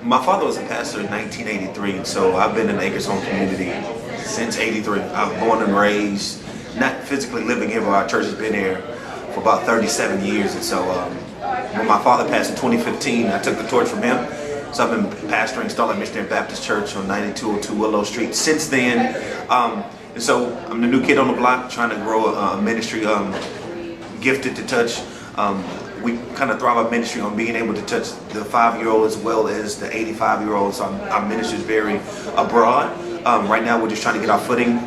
My father was a pastor in 1983, so I've been in the Acres Home community since '83. I'm born and raised, not physically living here, but our church has been here for about 37 years. And so when my father passed in 2015, I took the torch from him. So I've been pastoring Starlight Missionary Baptist Church on 9202 Willow Street since then. And so I'm the new kid on the block, trying to grow a ministry gifted to touch. We kind of thrive our ministry on being able to touch the 5-year-old as well as the 85-year-old. So our ministry is very broad. Right now we're just trying to get our footing.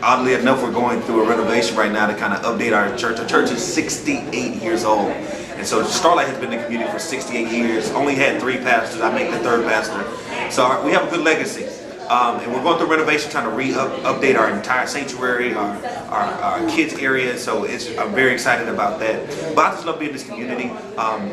Oddly enough, we're going through a renovation right now to kind of update our church. Our church is 68 years old. And so Starlight has been in the community for 68 years. Only had 3 pastors. I make the 3rd pastor. So we have a good legacy. And we're going through renovation, trying to update our entire sanctuary, our kids area. So I'm very excited about that. But I just love being in this community.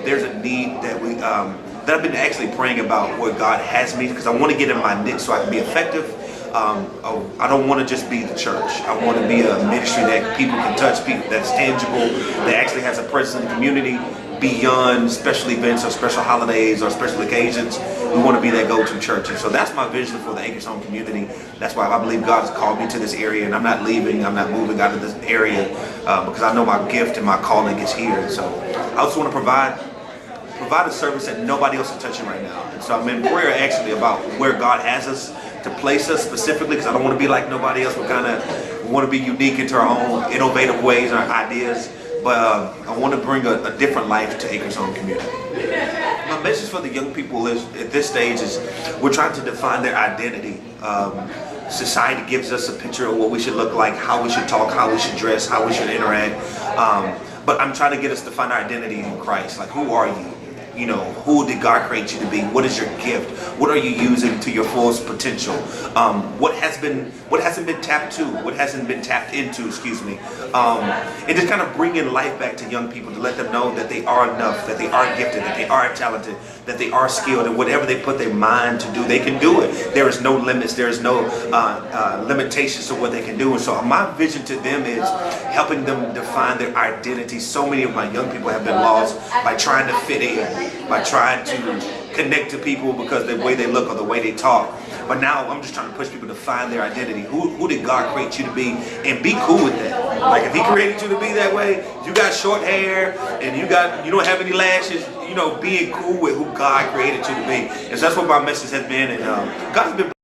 There's a need that I've been actually praying about where God has me, because I want to get in my niche so I can be effective. I don't want to just be the church. I want to be a ministry that people can touch, people that's tangible, that actually has a presence in the community beyond special events or special holidays or special occasions. We want to be that go-to church. And so that's my vision for the Acres Home community. That's why I believe God has called me to this area, and I'm not leaving, I'm not moving out of this area because I know my gift and my calling is here. And so I also want to provide a service that nobody else is touching right now. And so I'm in prayer actually about where God has us to place us specifically, because I don't want to be like nobody else. We want to be unique into our own innovative ways and our ideas. But I want to bring a different life to Acres Home community. My message for the young people is, at this stage, is we're trying to define their identity. Society gives us a picture of what we should look like, how we should talk, how we should dress, how we should interact. But I'm trying to get us to find our identity in Christ. Like, who are you? You know, who did God create you to be? What is your gift? What are you using to your fullest potential? What hasn't been tapped to? What hasn't been tapped into? Excuse me. And just kind of bringing life back to young people to let them know that they are enough, that they are gifted, that they are talented, that they are skilled, and whatever they put their mind to do, they can do it. There is no limits. There is no limitations to what they can do. And so my vision to them is helping them define their identity. So many of my young people have been lost by trying to fit in, by trying to connect to people because the way they look or the way they talk. But now I'm just trying to push people to find their identity. Who did God create you to be? And be cool with that. Like, if He created you to be that way, you got short hair and you don't have any lashes, being cool with who God created you to be. And so that's what my message has been. And God's been